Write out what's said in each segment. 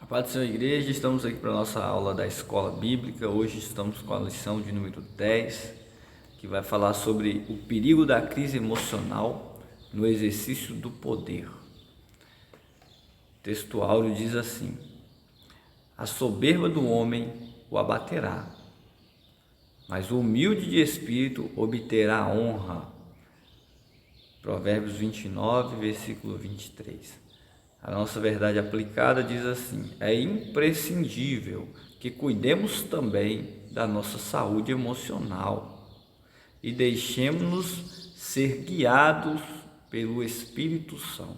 A paz do Senhor, igreja, estamos aqui para a nossa aula da escola bíblica. Hoje estamos com a lição de número 10, que vai falar sobre o perigo da crise emocional no exercício do poder. O texto áureo diz assim: a soberba do homem o abaterá, mas o humilde de espírito obterá honra. Provérbios 29, versículo 23. A nossa verdade aplicada diz assim: é imprescindível que cuidemos também da nossa saúde emocional e deixemos-nos ser guiados pelo Espírito Santo.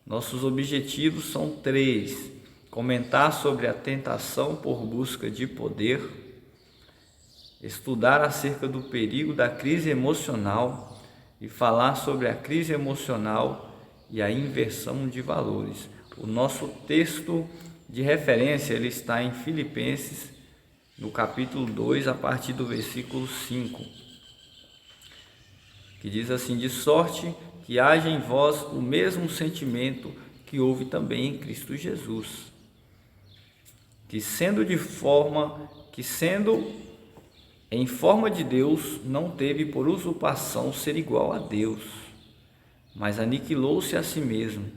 Nossos objetivos são 3: comentar sobre a tentação por busca de poder, estudar acerca do perigo da crise emocional e falar sobre a crise emocional e a inversão de valores. O nosso texto de referência ele está em Filipenses, no capítulo 2, a partir do versículo 5, que diz assim: de sorte que haja em vós o mesmo sentimento que houve também em Cristo Jesus, que sendo em forma de Deus, não teve por usurpação ser igual a Deus, mas aniquilou-se a si mesmo,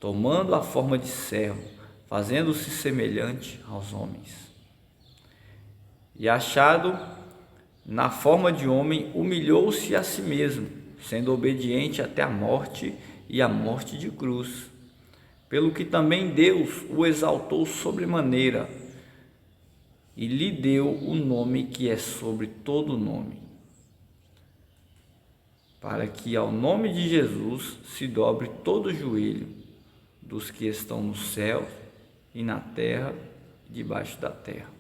tomando a forma de servo, fazendo-se semelhante aos homens. E achado na forma de homem, humilhou-se a si mesmo, sendo obediente até a morte e a morte de cruz. Pelo que também Deus o exaltou sobremaneira e lhe deu o nome que é sobre todo nome, para que ao nome de Jesus se dobre todo o joelho dos que estão no céu e na terra e debaixo da terra.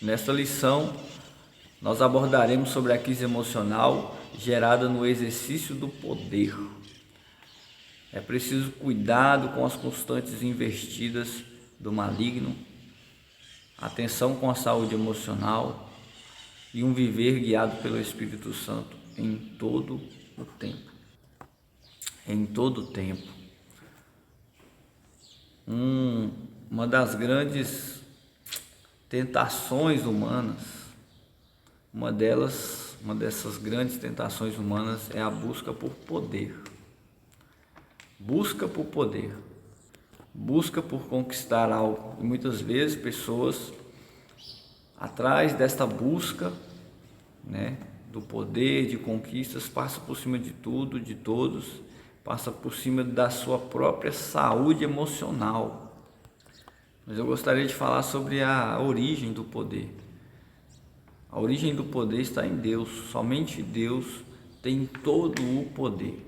Nesta lição, nós abordaremos sobre a crise emocional gerada no exercício do poder. É preciso cuidado com as constantes investidas do maligno, atenção com a saúde emocional e um viver guiado pelo Espírito Santo em todo o tempo. Em todo o tempo. Uma das grandes tentações humanas, uma dessas grandes tentações humanas é a busca por poder. Busca por poder. Busca por conquistar algo. E muitas vezes pessoas atrás desta busca, do poder, de conquistas, passa por cima de tudo, de todos, passa por cima da sua própria saúde emocional. Mas eu gostaria de falar sobre a origem do poder. A origem do poder está em Deus. Somente Deus tem todo o poder.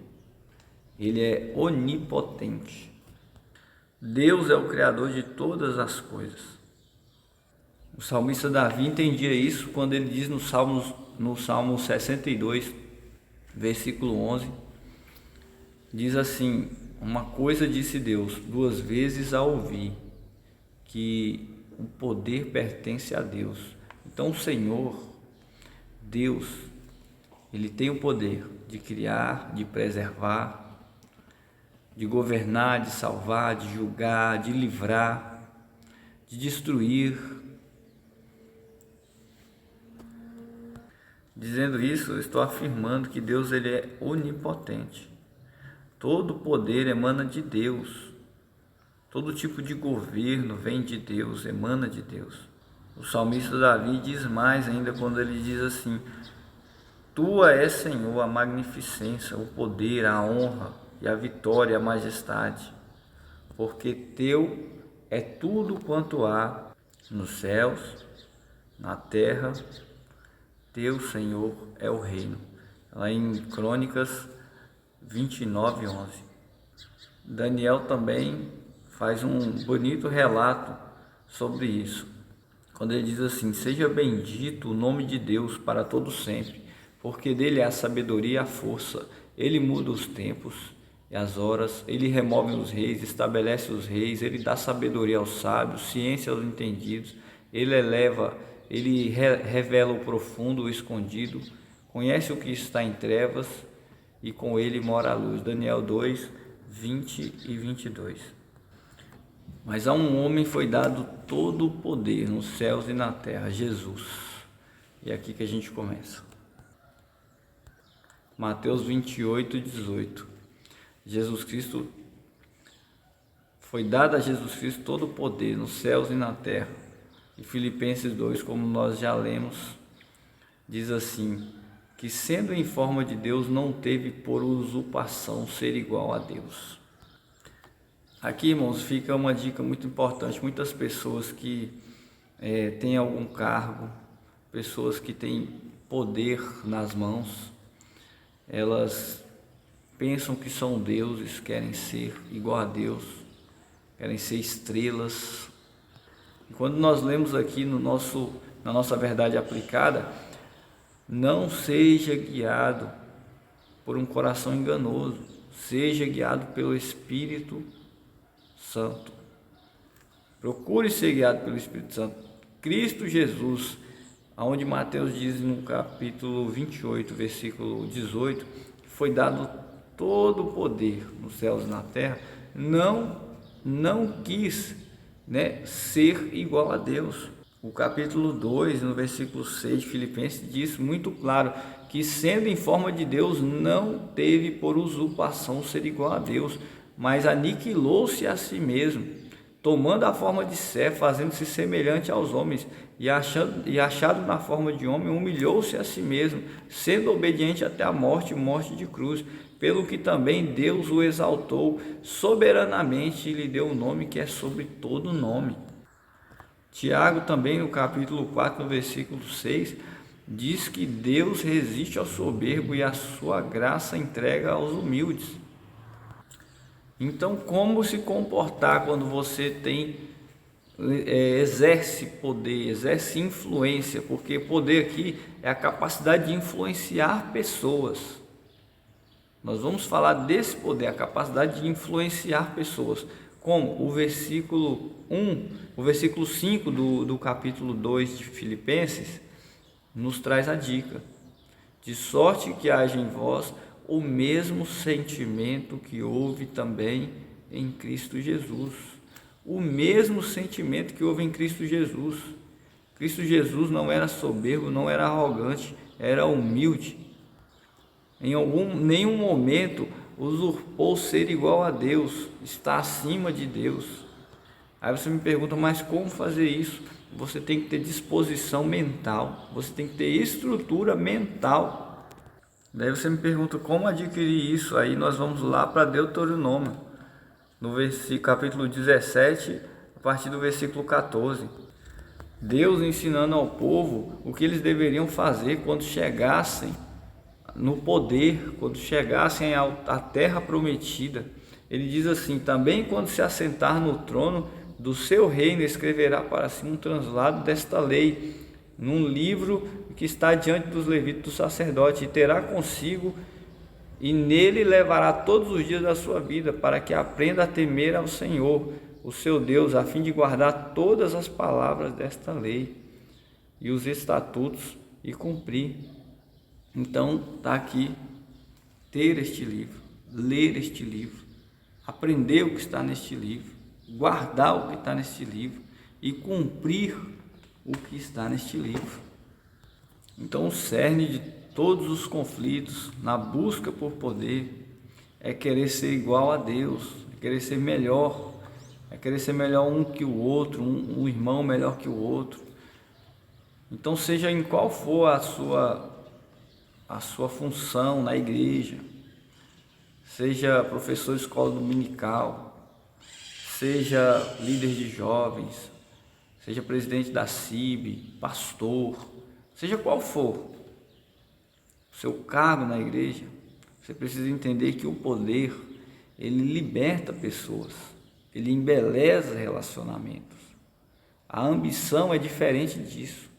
Ele é onipotente. Deus é o Criador de todas as coisas. O salmista Davi entendia isso quando ele diz no Salmo 62, versículo 11, diz assim: uma coisa disse Deus, 2 vezes a ouvi, que o poder pertence a Deus. Então o Senhor, Deus, Ele tem o poder de criar, de preservar, de governar, de salvar, de julgar, de livrar, de destruir. Dizendo isso, eu estou afirmando que Deus ele é onipotente. Todo poder emana de Deus. Todo tipo de governo vem de Deus, emana de Deus. O salmista Davi diz mais ainda quando ele diz assim: tua é, Senhor, a magnificência, o poder, a honra e a vitória, a majestade, porque teu é tudo quanto há nos céus, na terra. Teu, Senhor, é o reino. Lá em Crônicas 29, 11. Daniel também faz um bonito relato sobre isso, quando ele diz assim: seja bendito o nome de Deus para todo sempre, porque dele é a sabedoria e a força. Ele muda os tempos e as horas, ele remove os reis, estabelece os reis, ele dá sabedoria aos sábios, ciência aos entendidos, ele revela o profundo, o escondido, conhece o que está em trevas e com ele mora a luz. Daniel 2, 20 e 22. Mas a um homem foi dado todo o poder nos céus e na terra, Jesus. E é aqui que a gente começa. Mateus 28, 18. Jesus Cristo, foi dado a Jesus Cristo todo o poder nos céus e na terra. E Filipenses 2, como nós já lemos, diz assim, que sendo em forma de Deus, não teve por usurpação ser igual a Deus. Aqui, irmãos, fica uma dica muito importante. Muitas pessoas que têm algum cargo, pessoas que têm poder nas mãos, elas pensam que são deuses, querem ser igual a Deus, querem ser estrelas. E quando nós lemos aqui na nossa verdade aplicada, não seja guiado por um coração enganoso, seja guiado pelo Espírito Santo. Procure ser guiado pelo Espírito Santo. Cristo Jesus, aonde Mateus diz no capítulo 28, versículo 18, foi dado todo o poder nos céus e na terra, não quis, ser igual a Deus. O capítulo 2, no versículo 6 de Filipenses, diz muito claro que, sendo em forma de Deus, não teve por usurpação ser igual a Deus, mas aniquilou-se a si mesmo, tomando a forma de servo, fazendo-se semelhante aos homens, e achado na forma de homem, humilhou-se a si mesmo, sendo obediente até a morte de cruz, pelo que também Deus o exaltou soberanamente e lhe deu o nome que é sobre todo nome. Tiago também, no capítulo 4, no versículo 6, diz que Deus resiste ao soberbo e a sua graça entrega aos humildes. Então, como se comportar quando você exerce poder, exerce influência? Porque poder aqui é a capacidade de influenciar pessoas. Nós vamos falar desse poder, a capacidade de influenciar pessoas. Como o versículo 5 do capítulo 2 de Filipenses nos traz a dica. De sorte que haja em vós o mesmo sentimento que houve também em Cristo Jesus. O mesmo sentimento que houve em Cristo Jesus. Cristo Jesus não era soberbo, não era arrogante, era humilde. Em nenhum momento usurpou ser igual a Deus, está acima de Deus. Aí você me pergunta, mas como fazer isso? Você tem que ter disposição mental, você tem que ter estrutura mental. Daí você me pergunta, como adquirir isso? Aí nós vamos lá para Deuteronômio, no capítulo 17, a partir do versículo 14. Deus ensinando ao povo o que eles deveriam fazer quando chegassem no poder, quando chegassem à terra prometida. Ele diz assim: também quando se assentar no trono do seu reino, escreverá para si um translado desta lei, num livro que está diante dos levitas, do sacerdote, e terá consigo, e nele levará todos os dias da sua vida, para que aprenda a temer ao Senhor, o seu Deus, a fim de guardar todas as palavras desta lei e os estatutos e cumprir. Então está aqui, ter este livro, ler este livro, aprender o que está neste livro, guardar o que está neste livro e cumprir o que está neste livro. Então o cerne de todos os conflitos na busca por poder é querer ser igual a Deus, é querer ser melhor, um que o outro, um irmão melhor que o outro. Então, seja em qual for a sua função na igreja, seja professor de escola dominical, seja líder de jovens, seja presidente da CIB, pastor, seja qual for o seu cargo na igreja, você precisa entender que o poder, ele liberta pessoas, ele embeleza relacionamentos. A ambição é diferente disso.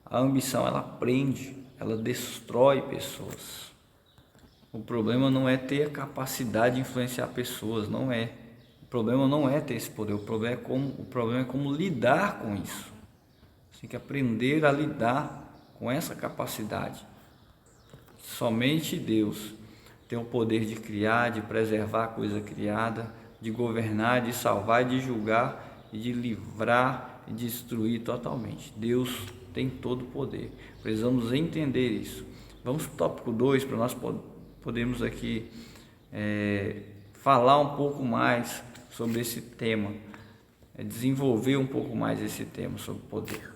A ambição, ela prende, ela destrói pessoas. O problema não é ter a capacidade de influenciar pessoas, não é. O problema não é ter esse poder, o problema é como lidar com isso. Você tem que aprender a lidar com essa capacidade. Somente Deus tem o poder de criar, de preservar a coisa criada, de governar, de salvar, de julgar e de livrar e destruir totalmente. Deus tem todo o poder. Precisamos entender isso. Vamos para o tópico 2, para nós podermos aqui falar um pouco mais sobre esse tema, desenvolver um pouco mais esse tema sobre poder.